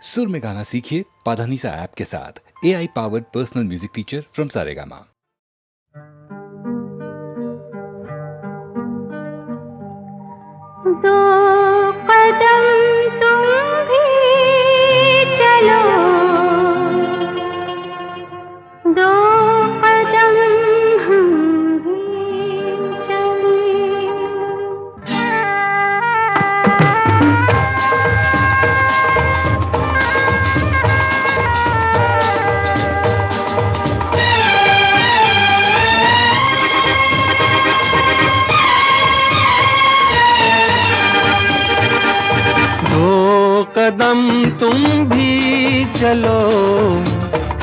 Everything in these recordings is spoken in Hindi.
सुर में गाना सीखिए पाधानीसा ऐप के साथ। AI powered personal music teacher from Saregama. दो कदम तुम भी चलो, दो कदम हम भी चलें। दो कदम तुम भी चलो,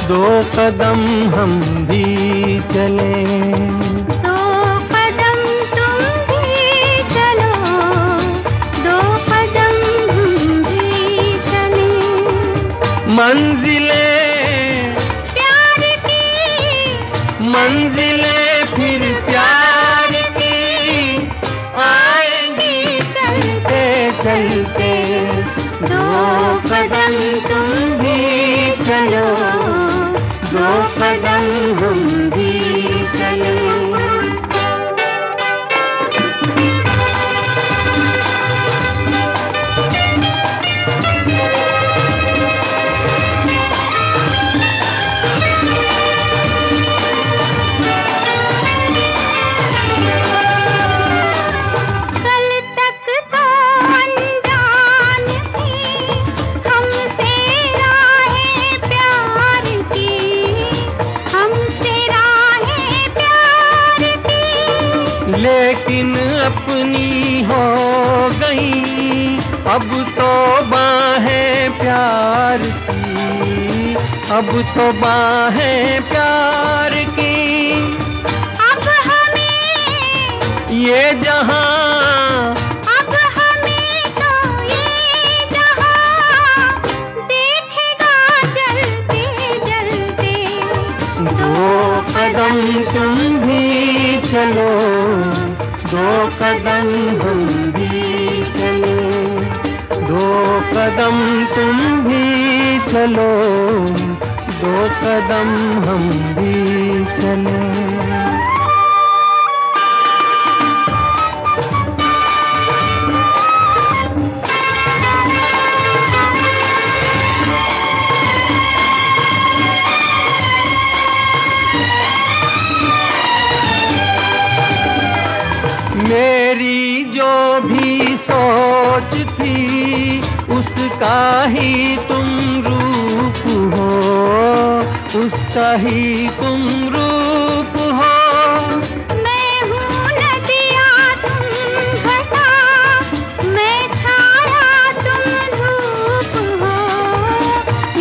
दो कदम हम भी चलें। दो कदम तुम भी चलो, दो कदम हम भी चलें। मंजिलें प्यार की, मंजिलें फिर प्यार की आएंगी चलते चलते। दो कदम तुम भी चलो, दो कदम हम भी चलें। कल तक तो अनजान थी हमसे राहें प्यार की, हमसे राहें प्यार की। लेकिन अपनी हो गई अब तो बाहें प्यार की, अब तो बाहें प्यार की। अब हमें, ये जहां, अब हमें तो ये जहां देखेगा जलते जलते। दो कदम तुम भी चलो, दो कदम हम भी चलें। दो कदम तुम भी चलो, दो कदम हम भी चलें। मेरी जो भी सोच थी उसका ही तुम रूप हो, उसका ही तुम रूप हो। मैं हूँ नदिया तुम घटा, मैं छाया तुम धूप हो,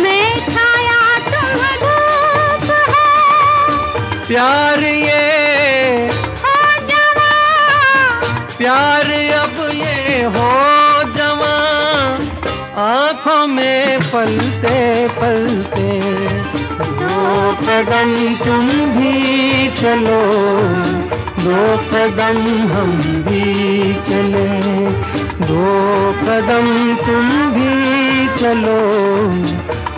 मैं छाया तुम धूप हो। प्यार ये हो जवां, प्यार अब ये हो जवां, आँखों में पलते पलते। दो कदम तुम भी चलो, दो कदम हम भी चलें। दो कदम तुम भी चलो,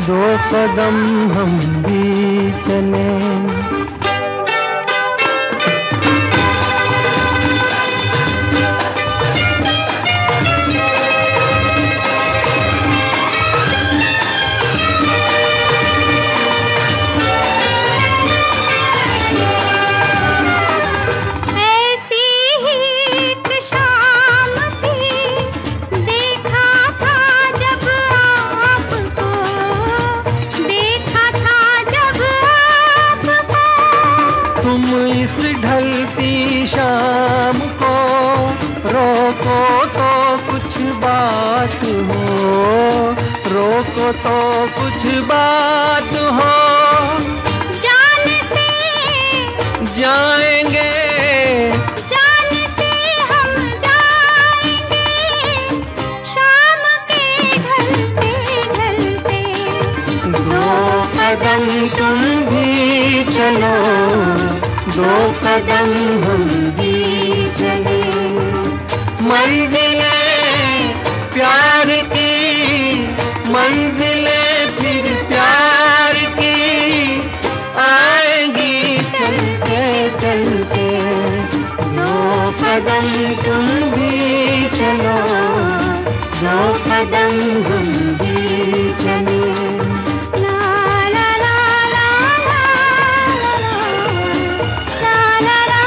दो कदम हम भी चलें। ऐसी ही एक शाम थी, देखा था जब आपको, देखा था जब आपको। तुम इस ढलती शाम को रोको तो कुछ बात हो, रोको तो कुछ बात हो। जान से, जाएंगे जान से हम जाएंगे, शाम के ढलते ढलते। दो कदम तुम भी चलो, दो कदम हम भी चलें। मंजिलें प्यार की, मंजिलें दो कदम हम भी चले। ला ला ला ला ला ला ला ला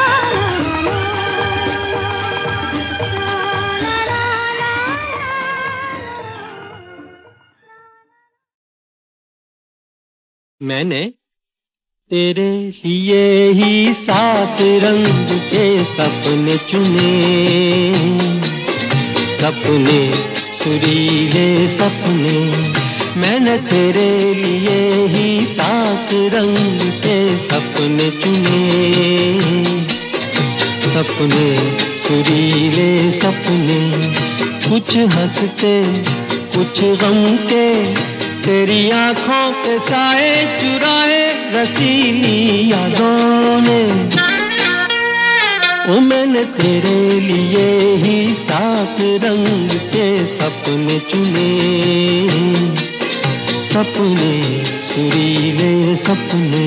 मैंने तेरे लिए ही 7 रंग के सपने चुने, सपने सुरीले सपने। मैंने तेरे लिए ही 7 रंग के सपने चुने, सपने सुरीले सपने। कुछ हंसते कुछ गम के, तेरी आंखों के साए चुराए रसीली यादों ने। ओ मैंने तेरे लिए ही 7 रंग के सपने चुने, सपने सुरीले सपने।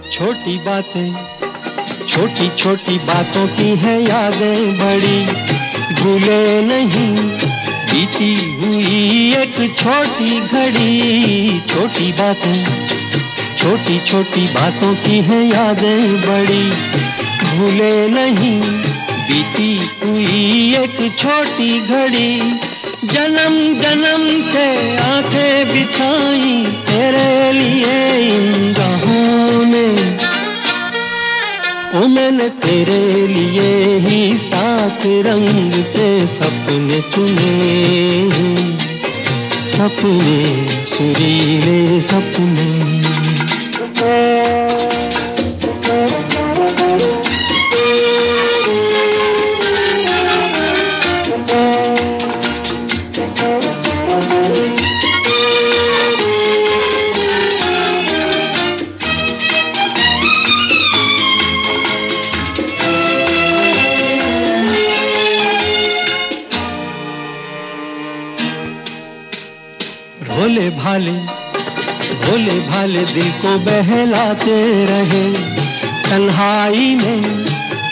छोटी बातें, छोटी छोटी बातों की है यादें बड़ी, भूले नहीं बीती हुई एक छोटी घड़ी। छोटी बातें, छोटी छोटी बातों की है यादें बड़ी, भूले नहीं बीती हुई एक छोटी घड़ी। जन्म जन्म से आंखें बिछाई तेरे लिए इन राहों ने। ओ मैंने तेरे लिए ही 7 रंग के सपने चुने, सपने सुरीले सपने। भोले भाले दिल को बहलाते रहे, तन्हाई में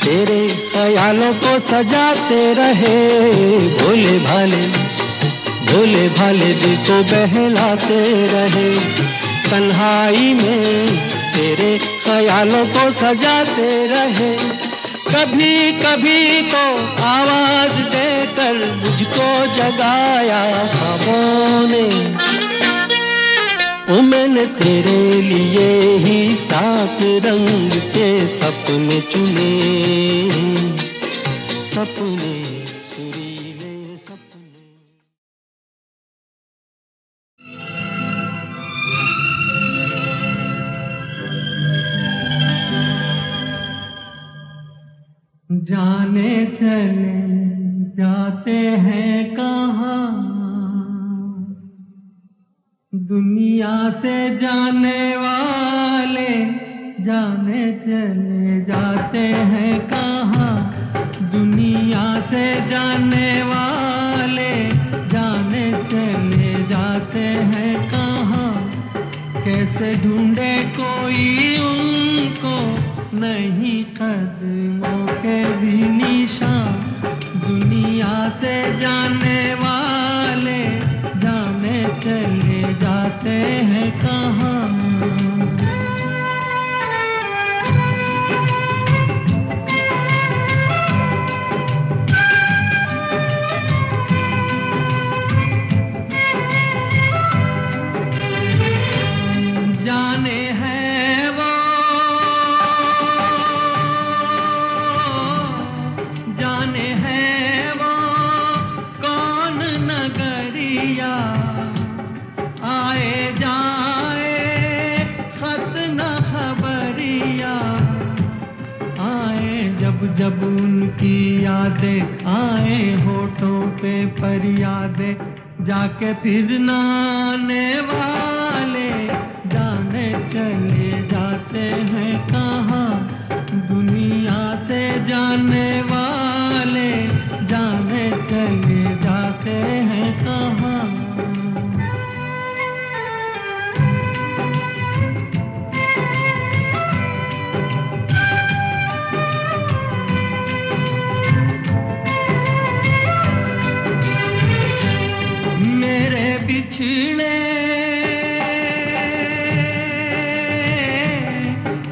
तेरे ख्यालों को सजाते रहे। भोले भाले दिल को बहलाते रहे, तन्हाई में तेरे ख्यालों को सजाते रहे। कभी कभी तो आवाज देकर मुझको जगाया ख्वाबों ने। ओ मैंने तेरे लिए ही 7 रंग के सपने चुने, सपने सुरीले सपने। जाने चले जाते हैं कहाँ, दुनिया से जाने वाले जाने चले जाते हैं कहाँ। दुनिया से जाने वाले जाने चले जाते हैं कहाँ। कैसे ढूंढे कोई उनको, नहीं कदमों के भी निशान। दुनिया से जाने वाले जाने चले जाते हैं कहाँ। जाने हैं वो, जाने हैं वो कौन नगरिया। आए जाए खत न खबरिया, आए जब जब उनकी यादें आए होठों पे फरियादें। जाके फिर न आने वाले जाने चले जाते जाते हैं कहाँ, दुनिया से जाने वाले जाने चले जाते हैं कहाँ।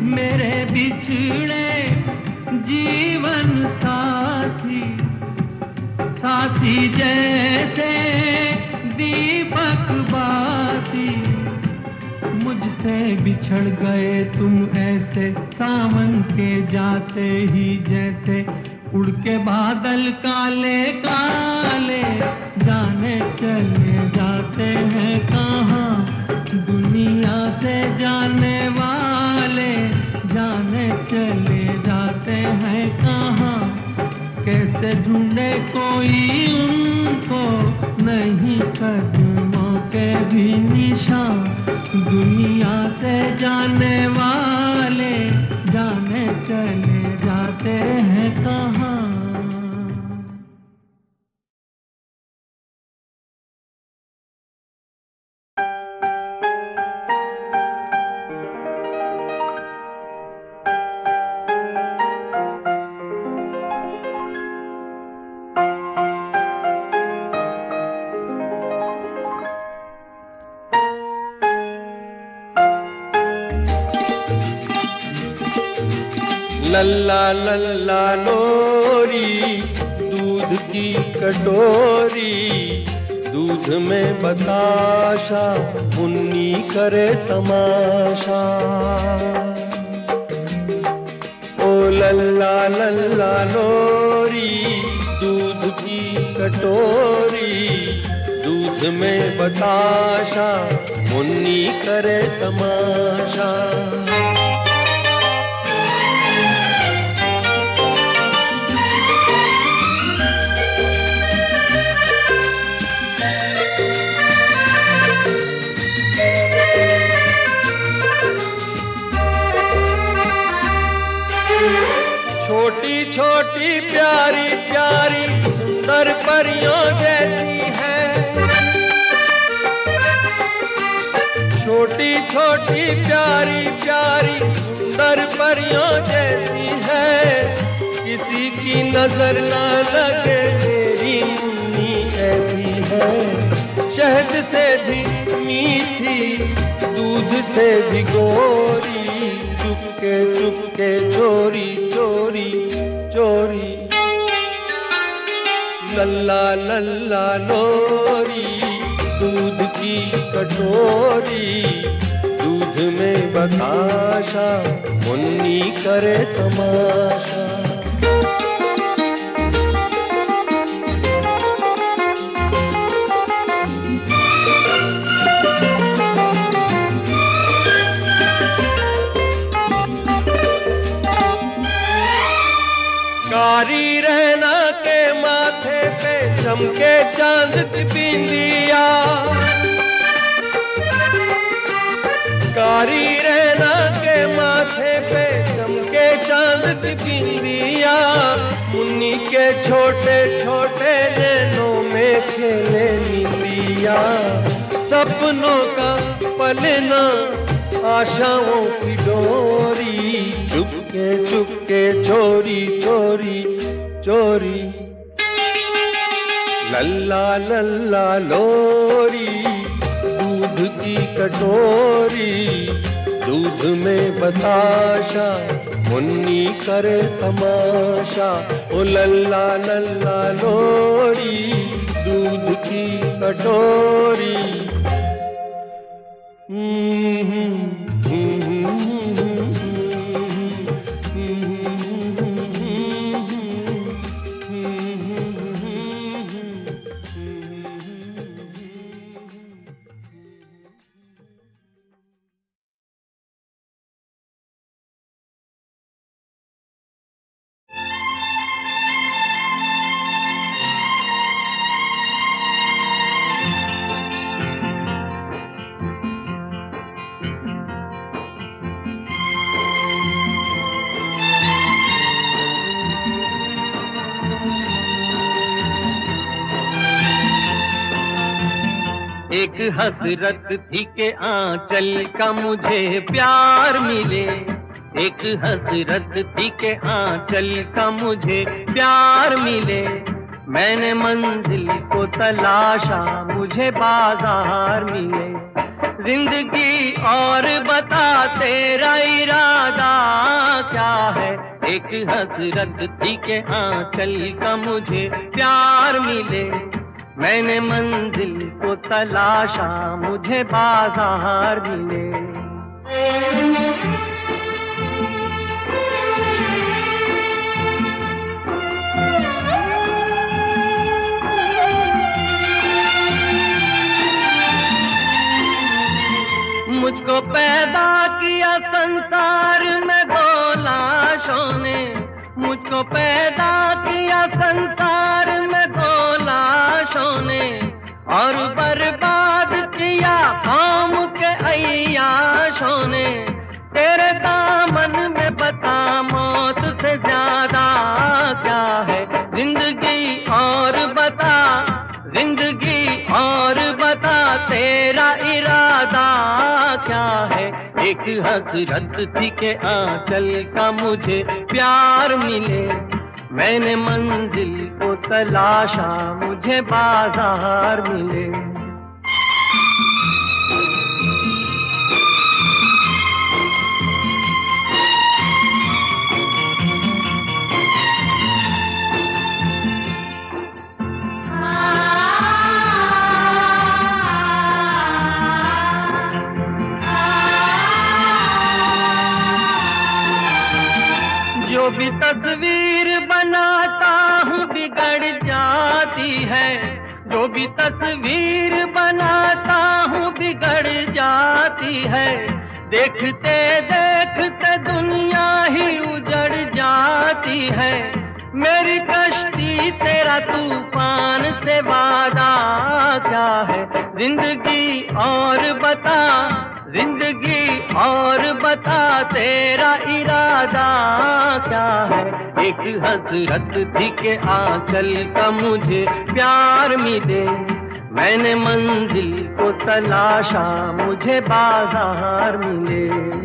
मेरे बिछड़े जीवन साथी, साथी जैसे दीपक बाती, मुझसे बिछड़ गए तुम ऐसे सावन के जाते ही जैसे, उड़ के बादल काले काले जाने चले जाते हैं कहाँ, दुनिया से जाने वाले जाने चले जाते हैं कहाँ। कैसे ढूंढे कोई उनको नहीं कदमों के भी निशान, दुनिया से जाने वाले जाने चले जाते हैं कहाँ। लल्ला लल्ला लोरी, दूध की कटोरी, दूध में बताशा, मुन्नी करे तमाशा। ओ लल्ला लल्ला लोरी, दूध की कटोरी, दूध में बताशा, मुन्नी करे तमाशा। छोटी छोटी प्यारी प्यारी सुंदर परियों जैसी है, छोटी छोटी प्यारी प्यारी सुंदर परियों जैसी है, किसी की नजर ना लगे मेरी मुन्नी ऐसी है। शहद से भी मीठी, दूध से भी गोरी, चुपके चुपके चोरी चोरी चोरी। लल्ला लल्ला लोरी, दूध की कटोरी, दूध में बताशा, मुन्नी करे तमाशा। कारी रहना के माथे पे चमके चांद की बिंदिया, कारी रहना के माथे पे चमके चांद की बिंदिया, मुन्नी के छोटे छोटे नैनों में खेले नींदिया। सपनों का पलना, आशाओं की डोरी, चुपके चुपके चोरी चोरी चोरी। लल्ला लल्ला लोरी, दूध की कटोरी, दूध में बताशा, मुन्नी करे तमाशा। ओ लल्ला लल्ला लोरी, दूध की कटोरी। एक हसरत थी के आंचल का मुझे प्यार मिले, एक हसरत थी के आंचल का मुझे प्यार मिले। मैंने मंजिल को तलाशा, मुझे बाजार मिले। जिंदगी और बता तेरा इरादा क्या है, एक हसरत थी के आंचल का मुझे प्यार मिले। मैंने मंजिल को तलाशा, मुझे बाजार मिले। मुझको पैदा किया संसार में दो लाशों ने, मुझको पैदा किया संसार में दो लाशों ने, और बर्बाद किया कौम के अय्याशों ने। तेरे दामन में बता मौत से ज्यादा क्या है, जिंदगी और बता, जिंदगी और बता तेरा इरादा क्या है। एक हसरत थी के आंचल का मुझे प्यार मिले। मैंने मंजिल को तलाशा, मुझे बाजार मिले। जो भी तस्वीर बनाता हूँ बिगड़ जाती है, जो भी तस्वीर बनाता हूँ बिगड़ जाती है। देखते देखते दुनिया ही उजड़ जाती है। मेरी कश्ती तेरा तूफान से वादा क्या है, जिंदगी और बता, जिंदगी और बता तेरा इरादा क्या है। एक हसरत थी के आंचल का मुझे प्यार मिले। मैंने मंजिल को तलाशा, मुझे बाजार मिले।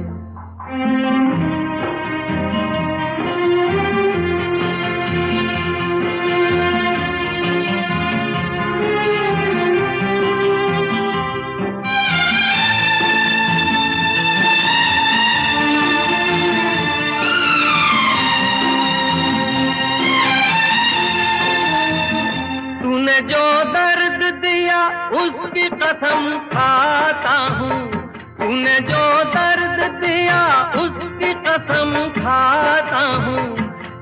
जो दर्द दिया उसकी कसम खाता हूँ, तूने जो दर्द दिया उसकी कसम खाता हूँ।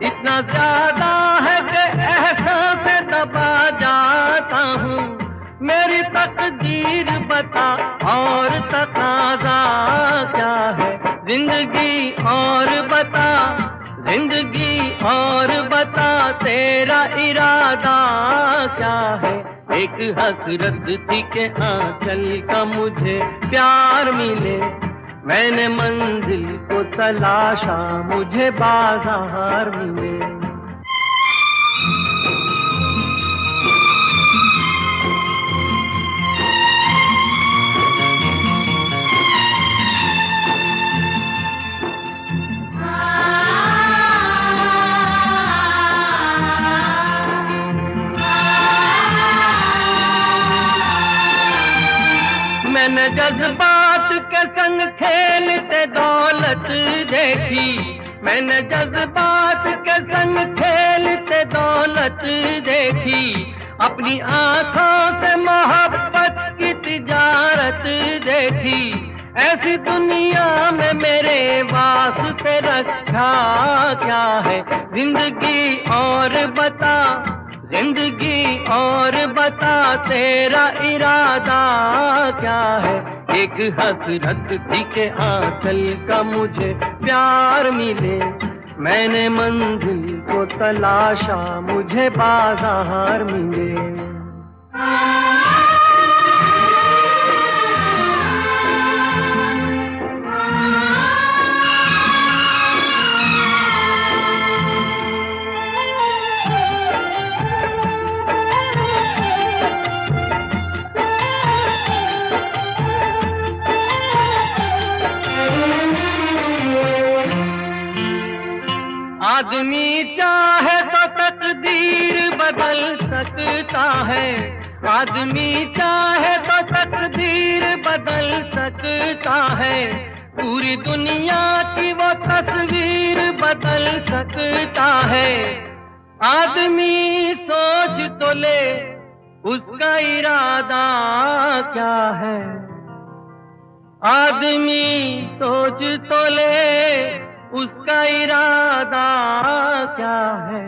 इतना ज्यादा है कि एहसास से दबा जाता हूँ। मेरी तकदीर बता और तकाज़ा क्या है, जिंदगी और बता, जिंदगी और बता तेरा इरादा क्या है। एक हसरत थी के आंचल का मुझे प्यार मिले। मैंने मंजिल को तलाशा, मुझे बाजार मिले। मैंने जज्बात के संग खेलते दौलत देखी, मैंने जज्बात के संग खेलते दौलत देखी। अपनी आंखों से मोहब्बत की तिजारत देखी। ऐसी दुनिया में मेरे वास्ते रखा क्या है, जिंदगी और बता, जिंदगी और बता तेरा इरादा क्या है। एक हसरत थी के आंचल का मुझे प्यार मिले। मैंने मंजिल को तलाशा, मुझे बाजार मिले। आदमी चाहे तो तकदीर बदल सकता है, आदमी चाहे तो तकदीर बदल सकता है, पूरी दुनिया की वो तस्वीर बदल सकता है। आदमी सोच तो ले उसका इरादा क्या है, आदमी सोच तो ले उसका इरादा क्या है।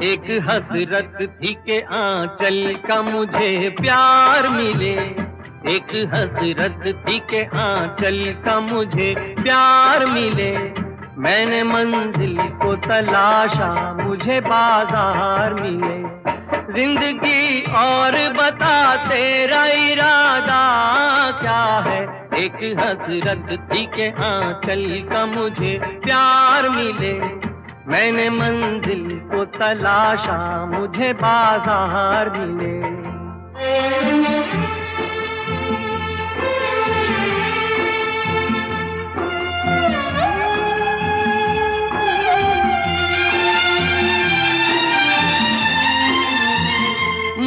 एक हसरत थी के आंचल का मुझे प्यार मिले, एक हसरत थी के आंचल का मुझे प्यार मिले। मैंने मंजिल को तलाशा मुझे बाजार मिले। जिंदगी और बता तेरा इरादा क्या है, एक हसरत थी के आंचल का मुझे प्यार मिले। मैंने मंजिल को तलाशा मुझे बाजार मिले।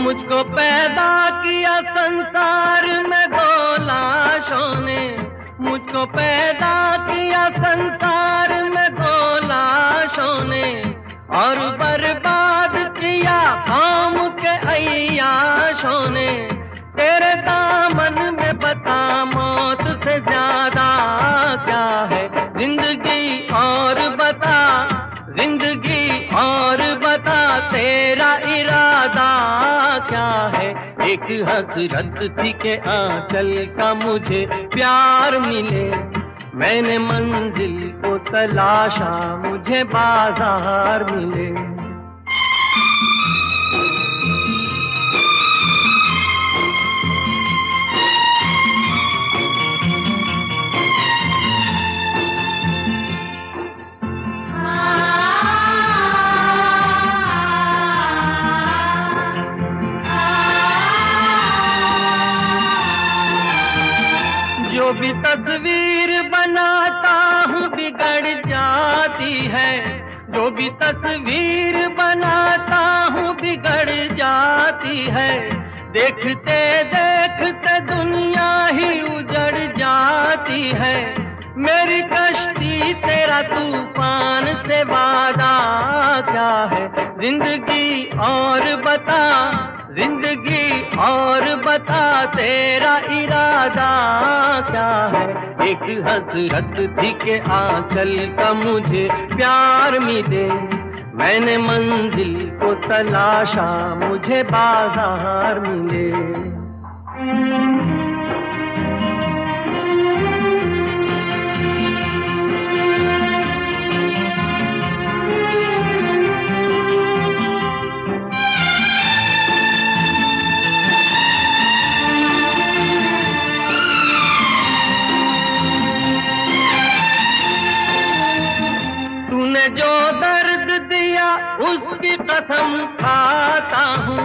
मुझको पैदा किया संसार में दो लाशों ने, मुझको पैदा किया संसार में दो लाशों ने, और बर्बाद किया कौम के अय्याशों ने। तेरे दामन में बता मौत से ज्यादा क्या है, जिंदगी और बता, जिंदगी और बता तेरा इरादा क्या है। एक हसरत थी के आंचल का मुझे प्यार मिले। मैंने मंजिल को तलाशा मुझे बाजार मिले। जो भी तस्वीर बनाता हूँ बिगड़ जाती है, जो भी तस्वीर बनाता हूँ बिगड़ जाती है। देखते देखते दुनिया ही उजड़ जाती है। मेरी कश्ती तेरा तूफान से वादा क्या है, जिंदगी और बता, जिंदगी और बता तेरा इरादा क्या है। एक हसरत थी के आंचल का मुझे प्यार मिले। मैंने मंजिल को तलाशा मुझे बाजार मिले। जो दर्द दिया उसकी कसम खाता हूँ,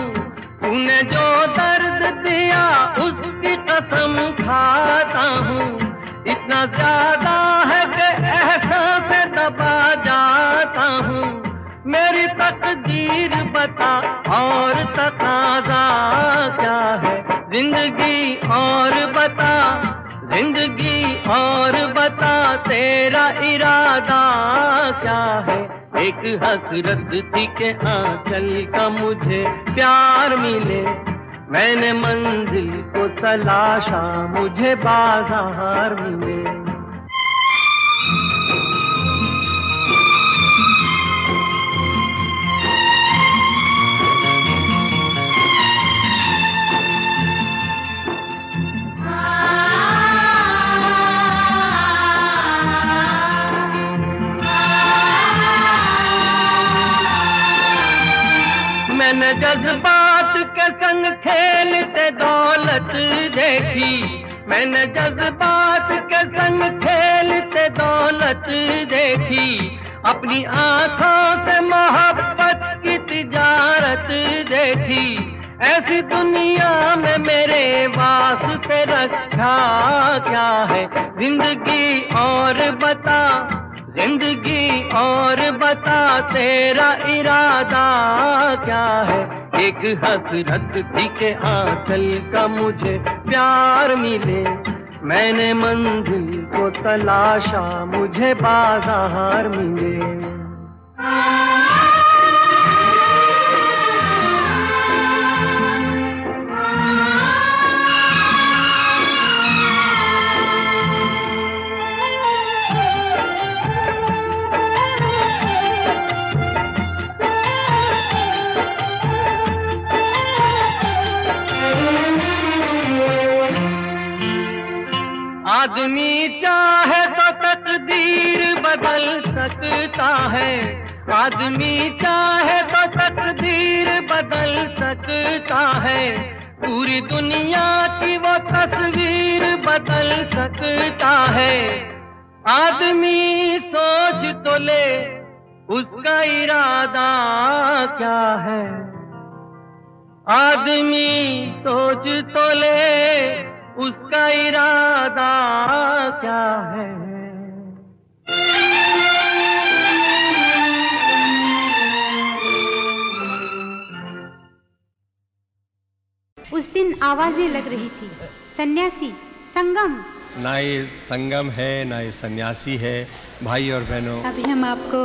तूने जो दर्द दिया उसकी कसम खाता हूँ। इतना ज्यादा है कि एहसास से दबा जाता हूँ। मेरी तकदीर बता और तकाजा क्या है, जिंदगी और बता, जिंदगी और बता तेरा इरादा क्या है। एक हसरत थी के आंचल का मुझे प्यार मिले। मैंने मंजिल को तलाशा मुझे बाजार मिले। मैंने जज्बात के संग खेलते दौलत देखी, मैंने जज्बात के संग खेलते दौलत देखी, अपनी आंखों से मोहब्बत की तिजारत देखी। ऐसी दुनिया में मेरे वास्ते रखा क्या है, जिंदगी और बता, जिंदगी और बता तेरा इरादा क्या है। एक हसरत थी के आंचल का मुझे प्यार मिले, मैंने मंजिल को तलाशा मुझे बाजार मिले। आदमी चाहे तो तकदीर बदल सकता है, आदमी चाहे तो तकदीर बदल सकता है, पूरी दुनिया की वो तस्वीर बदल सकता है। आदमी सोच तो ले उसका इरादा क्या है, आदमी सोच तो ले उसका इरादा क्या है। उस दिन आवाजें लग रही थी, सन्यासी, संगम। ना ये संगम है ना ये सन्यासी है। भाई और बहनों, अभी हम आपको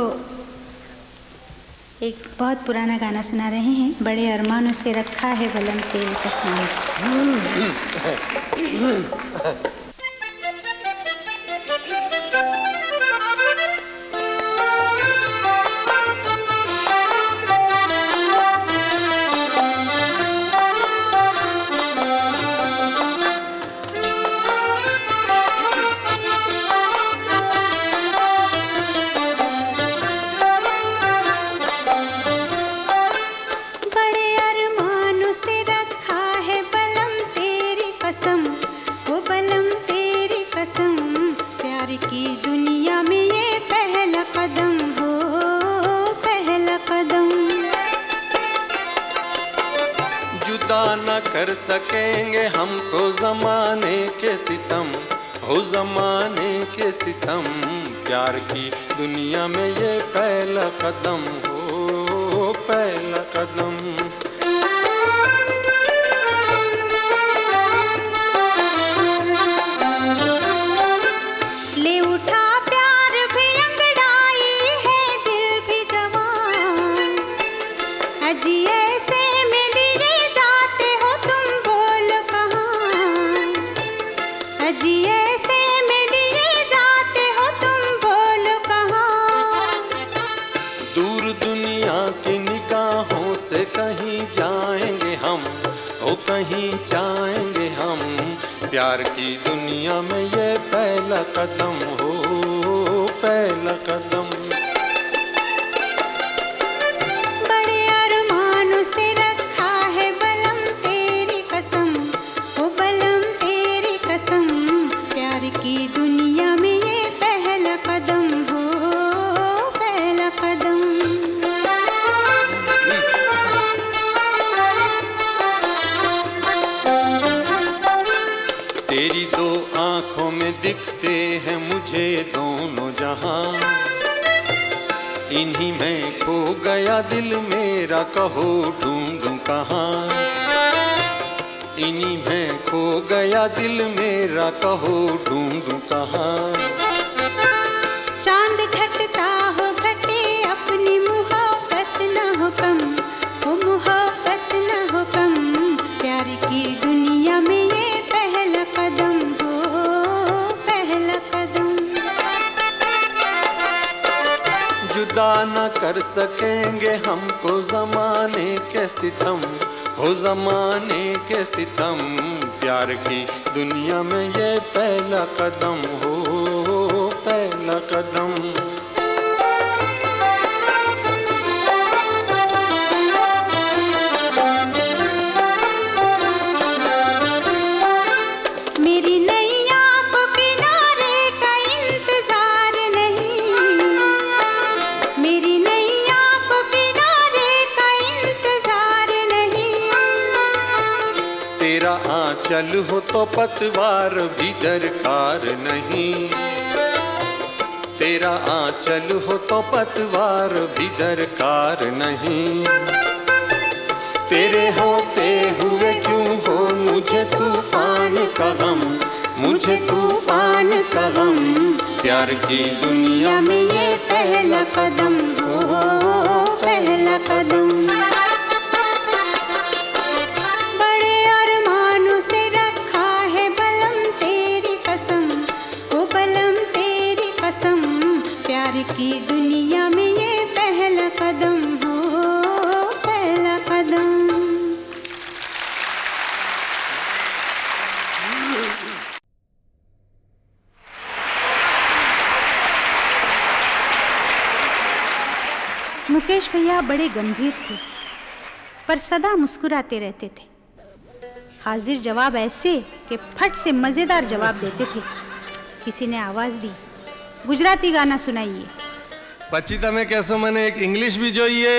एक बहुत पुराना गाना सुना रहे हैं, बड़े अरमान से रखा है बलम तेरी कसम। न कर सकेंगे हमको जमाने के सितम, हो जमाने के सितम। प्यार की दुनिया में ये पहला कदम हो, पहला कदम। ले उठा प्यार भी अंगड़ाई है, दिल भी जवान। अजी ऐसे जी ऐसे में लिए जाते हो तुम, बोलो कहाँ। दूर दुनिया की निगाहों से कहीं जाएंगे हम, ओ कहीं जाएंगे हम। प्यार की दुनिया में ये पहला कदम हो, पहला कदम। बड़े अरमानों से रखा है बलम तेरी कसम, ओ बलम तेरी कसम। प्यार की दुनिया में ये पहला कदम हो, पहला कदम। तेरी दो आंखों में दिखते हैं मुझे दोनों जहां, इन्हीं में खो गया दिल मेरा, कहो ढूंढूं कहां। इन्हीं में खो गया दिल मेरा, कहो ढूंढूं कहां। चांद घटता हो घटे अपनी मोहब्बत न हो कम, वो मोहब्बत न हो कम। प्यार की दुनिया में ये पहला कदम हो, पहला कदम। जुदा न कर सकेंगे हमको जमाने के सितम, हो जमाने के सितम। प्यार की दुनिया में ये पहला कदम हो, पहला कदम। आंचल हो तो पतवार भी दरकार नहीं, तेरा आंचल हो तो पतवार भी दरकार नहीं। तेरे होते हुए क्यों हो मुझे तूफान का गम, मुझे तूफान का गम। प्यार की दुनिया में ये पहला कदम, ओ पहला कदम। बड़े अरमानों से रखा है बलम तेरी कसम, ओ बलम तेरी कसम। प्यार की दुनिया में ये पहला कदम, हो पहला कदम। मुकेश भैया बड़े गंभीर थे, पर सदा मुस्कुराते रहते थे। हाजिर जवाब ऐसे कि फट से मजेदार जवाब देते थे। किसी ने आवाज दी, गुजराती गाना सुनाइए। પછી તમે કહેશો મને એક ઇંગ્લિશ બી જોઈએ।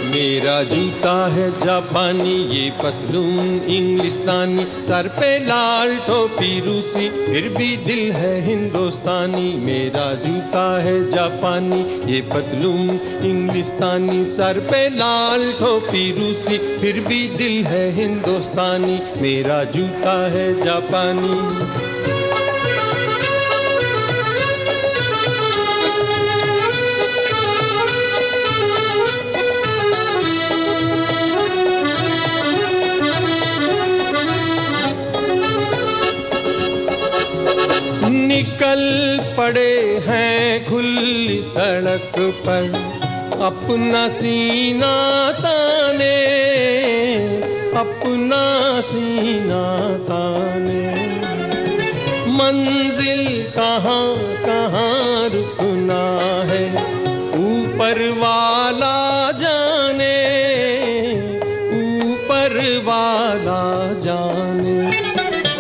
मेरा जूता है जापानी, ये पतलून इंग्लिस्तानी, सर पे लाल टोपी रूसी, फिर भी दिल है हिंदुस्तानी। मेरा जूता है जापानी, ये पतलून इंग्लिस्तानी, सर पे लाल टोपी रूसी, फिर भी दिल है हिंदुस्तानी। मेरा जूता है जापानी। निकल पड़े हैं खुली सड़क पर, अपना सीना ताने, अपना सीना ताने। मंजिल कहाँ कहाँ रुकना है, ऊपर वाला जाने, ऊपर वाला जाने।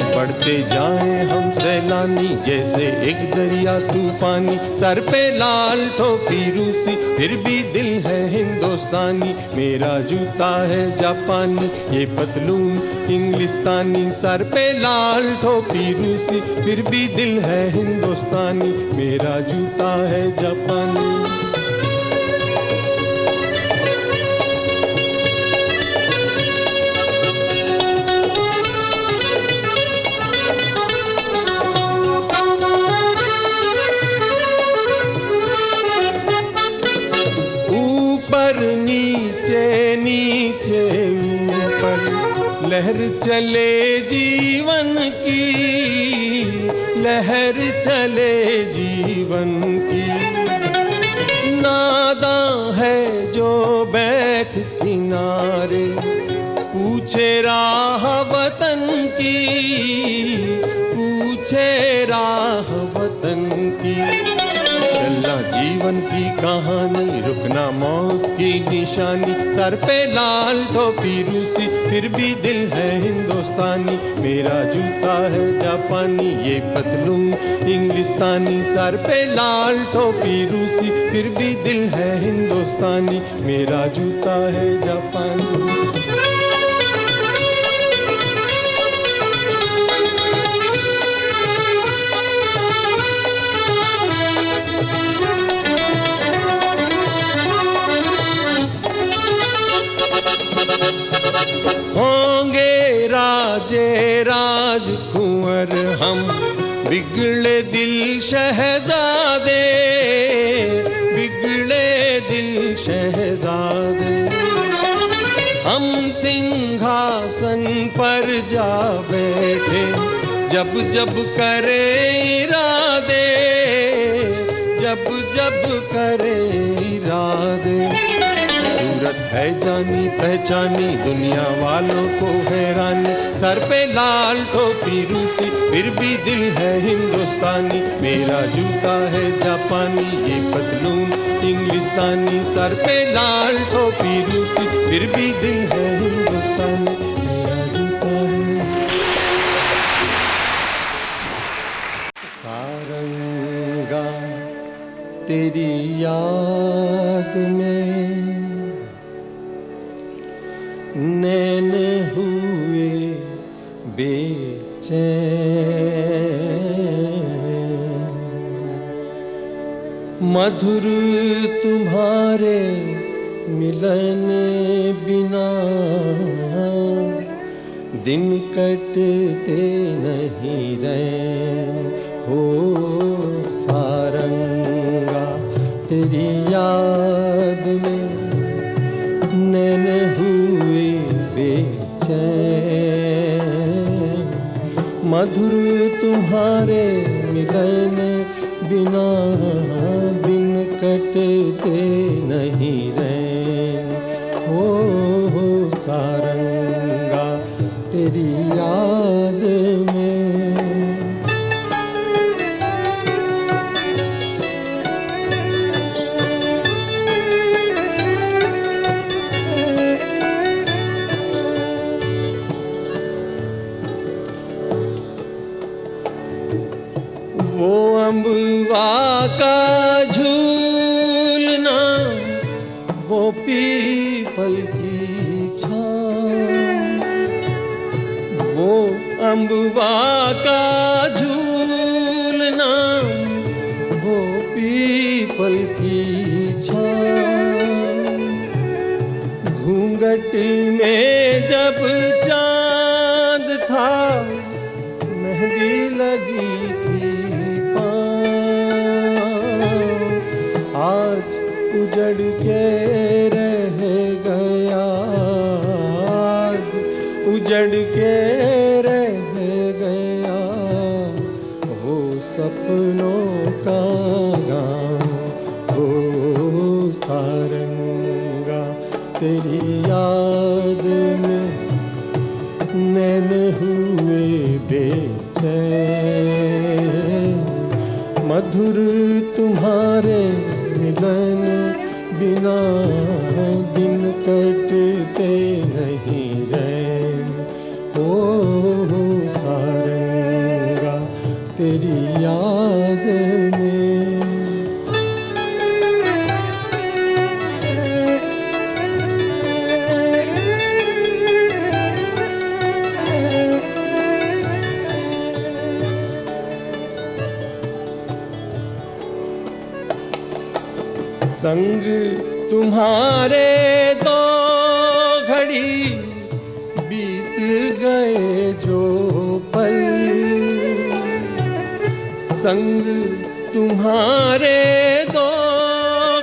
बढ़ते जाएं हम सैलानी, जैसे एक दरिया तूफानी, सर पे लाल टोपी रूसी, फिर भी दिल है हिंदुस्तानी। मेरा जूता है जापानी, ये पतलून इंग्लिस्तानी, सर पे लाल टोपी रूसी, फिर भी दिल है हिंदुस्तानी। मेरा जूता है जापानी। नीचे ऊपर लहर चले जीवन की, लहर चले जीवन की। नादां है जो बैठ किनारे, पूछे राह वतन की, पूछे राह वतन की। चलना जीवन की कहानी, रुकना मौत की निशानी, सर पे लाल टोपी रूसी, फिर भी दिल है हिंदुस्तानी। मेरा जूता है जापानी, ये पतलून इंग्लिस्तानी, सर पे लाल टोपी रूसी, फिर भी दिल है हिंदुस्तानी। मेरा जूता है जापानी। राजकुंवर हम, बिगड़े दिल शहजादे, बिगड़े दिल शहजादे। हम सिंहासन पर जा बैठे, जब जब करे इरादे, जब जब करे इरादे। सूरत है जानी पहचानी, दुनिया वालों को हैरानी। सर पे लाल टोपी रूसी, फिर भी दिल है हिंदुस्तानी। मेरा जूता है जापानी, ये पतलून इंग्लिस्तानी। सर पे लाल टोपी रूसी, फिर भी दिल है हिंदुस्तानी। मेरा जूता है सारंगा, तेरी याद में नैन हुए बेचैन। मधुर तुम्हारे मिलन बिना दिन कटते नहीं रहे हो सारंगा। तेरी याद में नैन हुए बेचैन। मधुर तुम्हारे मिलन बिना दिन कटते नहीं रहे हो सारंगा। तेरी याद में वो अम्बुआ का झूलना, वो पीपल की छाँव। वो अम्बुआ का झूलना, वो पीपल की छाँव। घूंघट में जब चांद था, मेहंदी लगी थी पाँव। आज उजड़ के रह गया, आज उजड़ के रह गया वो सपनों का गाँव। हो सारंगा, तेरी याद में नैन हुए बेचैन। मधुर तुम्हारे मिलन बिना दिन कटते नहीं रहे हो सारंगा। तेरी याद में संग तुम्हारे दो घड़ी बीत गए जो पल। संग तुम्हारे दो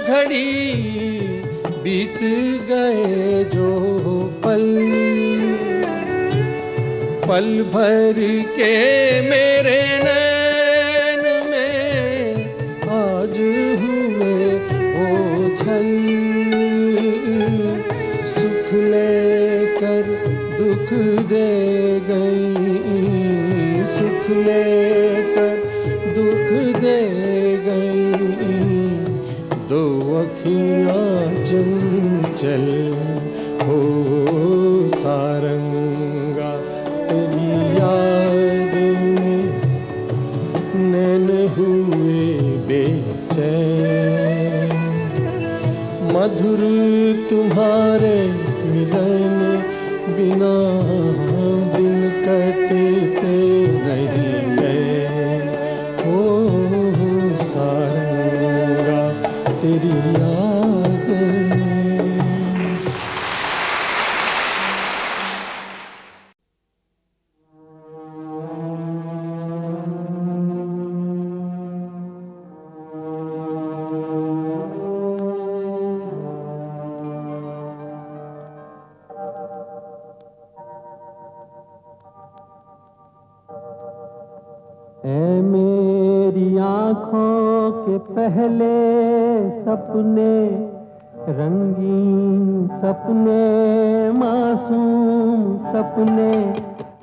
घड़ी बीत गए जो पल। पल भर के मेरे नैन में आज हुए ओझल। सुख लेकर दुख दे गई, सुख लेकर दुख दे गई दो अखियाँ चंचल। हो सारंगा, तेरी याद में नैन हुए बेचैन। मधुर तुम्हारे मिलन बिना दिन कटते नहीं गए हो सारंगा। तेरी याद में आँखों के पहले सपने रंगीन सपने मासूम सपने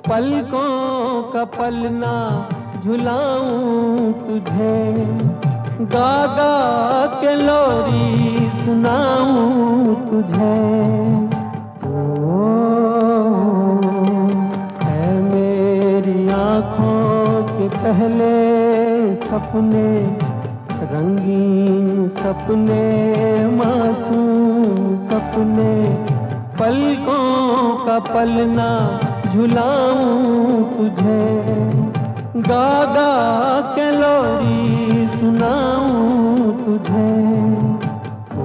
पलकों का पलना झुलाऊं तुझे गा गा के लोरी सुनाऊं तुझे ओ है मेरी आँखों के पहले सपने रंगीन सपने मासूम सपने पलकों का पलना झुलाऊं तुझे गा गा के लोरी सुनाऊं तुझे ओ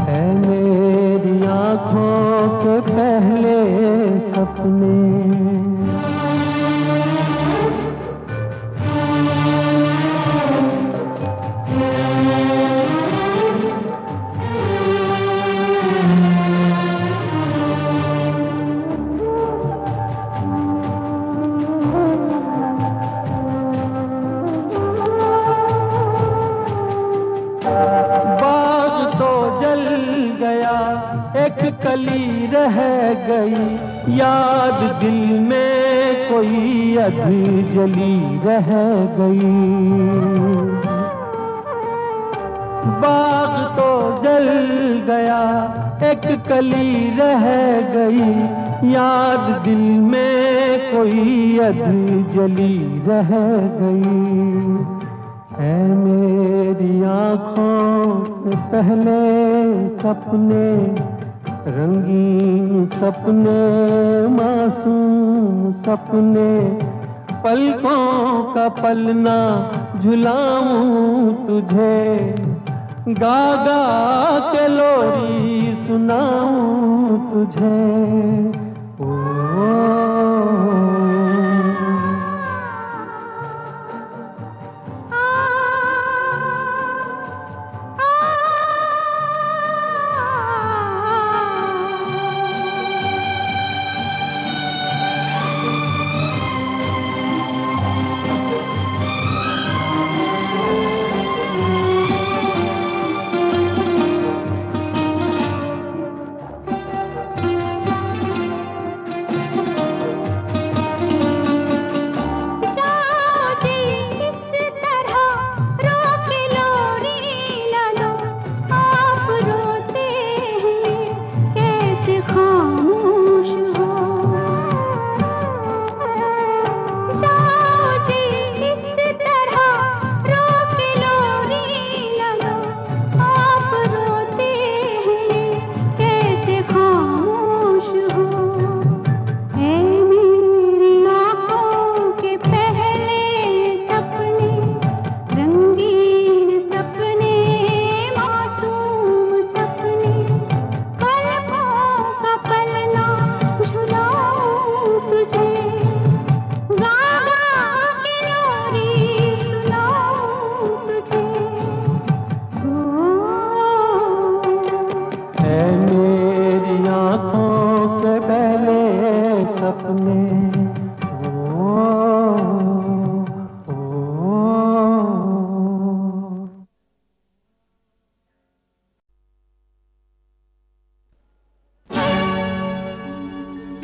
है मेरी आँखों के पहले सपने एक कली रह गई याद दिल में कोई अधी जली रह गई बाग तो जल गया एक कली रह गई याद दिल में कोई अधी जली रह गई है मेरी आँखों के पहले सपने रंगीन सपने मासूम सपने पलकों का पलना झुलाऊं तुझे गा गा के लोरी सुनाऊं तुझे ओ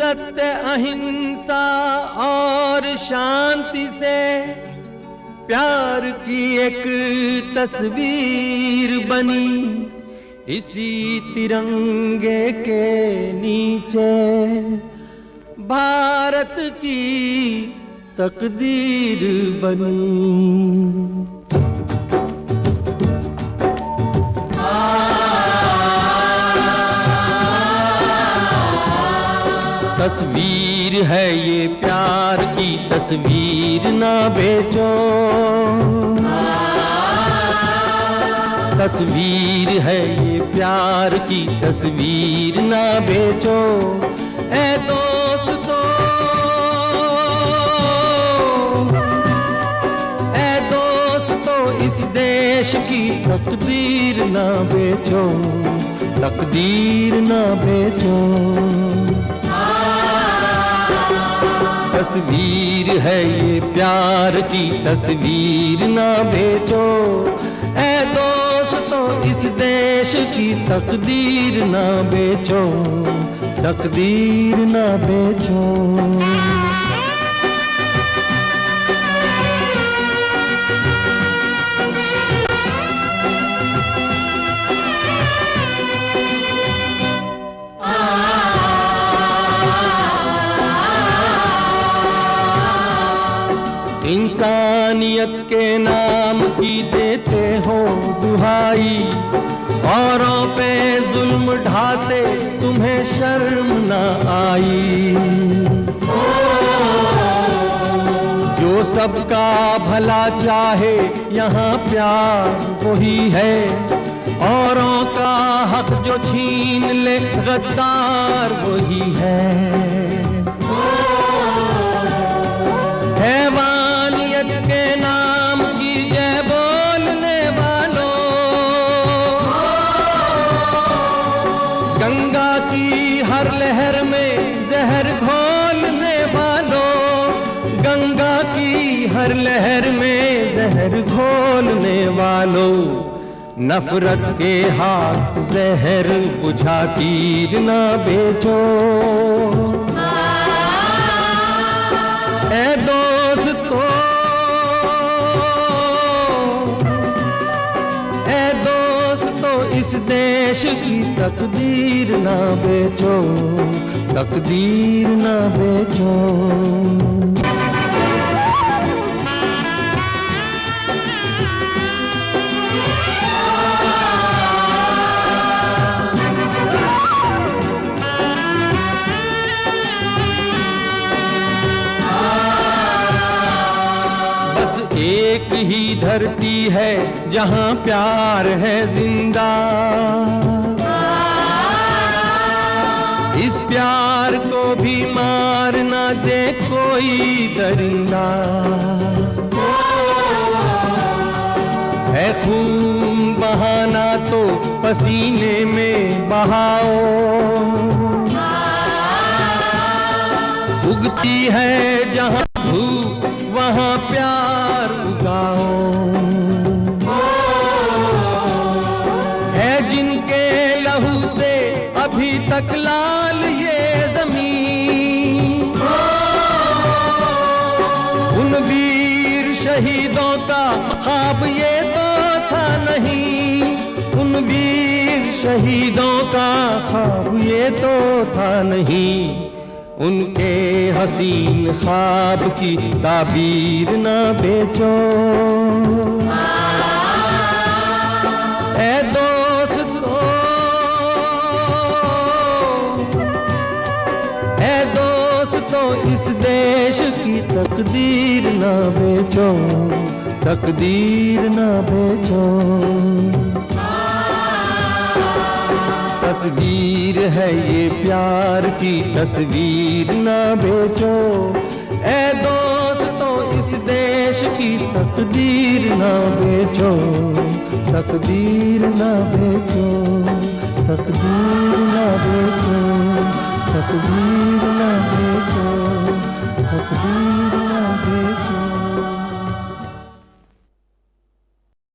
सत्य अहिंसा और शांति से प्यार की एक तस्वीर बनी इसी तिरंगे के नीचे भारत की तकदीर बनी। तस्वीर है ये प्यार की तस्वीर ना बेचो, तस्वीर है ये प्यार की तस्वीर ना बेचो। ऐ दोस्तों, ऐ दोस्तों इस देश की तकदीर ना बेचो, तकदीर ना बेचो। तस्वीर है ये प्यार की तस्वीर ना बेचो। ऐ दोस्तों इस देश की तकदीर ना बेचो, तकदीर ना बेचो। इंसानियत के नाम की देते हो दुहाई, औरों पे जुल्म ढाते तुम्हें शर्म न आई। जो सबका भला चाहे यहाँ प्यार वही है, औरों का हक जो छीन ले गद्दार वही है। हैवानियत के नाम की जय बोलने वालों, गंगा की हर लहर में जहर घोलने वालों, गंगा की हर लहर में जहर घोलने वालों, नफरत के हाथ जहर बुझा तीर न बेचो। ए दोस्तों, ए दोस्तों, इस देश की तकदीर ना बेचो, तकदीर ना बेचो। एक ही धरती है जहां प्यार है जिंदा, इस प्यार को भी मार ना दे कोई दरिंदा। है खून बहाना तो पसीने में बहाओ, उगती है जहां धूप वहां प्यार उगाओ। है जिनके लहू से अभी तक लाल ये जमीन, उन वीर शहीदों का ख्वाब ये तो था नहीं, उन वीर शहीदों का ख्वाब ये तो था नहीं। उनके हसीन ख्वाब की ताबीर न बेचो। ए दोस्तों, ए दोस्तों, इस देश की तकदीर न बेचो, तकदीर न बेचो। तस्वीर है ये प्यार की, तस्वीर ना बेचो। ए दोस्तों, इस देश की तकदीर ना बेचो, तकदीर ना बेचो, तकदीर ना बेचो, तकदीर